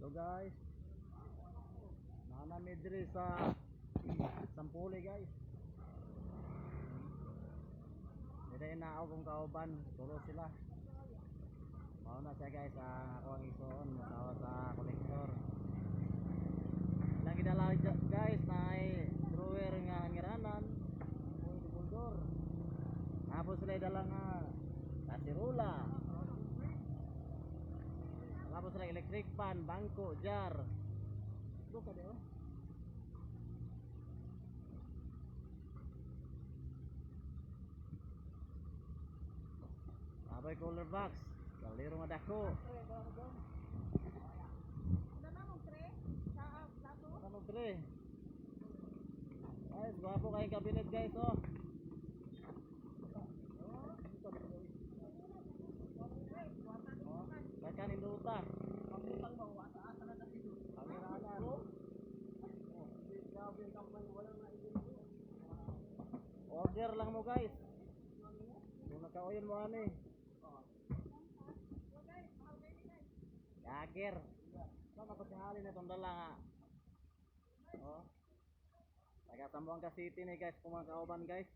Hello guys. Nanami diri sa Sampuli guys. Dili na ako kung kauban, tulo sila. Mauna siya guys, ako ang isuon masawa sa kolektor. Lagi dala guys na drawer nga hangiranan, buldor. Tapos sila dala nga kasirula. Tapos sila electric pan, bangko, jar. Buka deh. Abay cooler box, kaliro nga dako. Namong tre. Guys, gwapo kayong kabinet guys oh. Bakan induta. Pangutang mo asa asa na dito. Pangiranan. Grabe ang kampay wala na dito. Order lang mo guys. Kung nakauyon mo ani. Yager. Baka pagkahalin na itong dala nga. Oh. Taga Zamboanga City ni guys, kung mga kauban guys.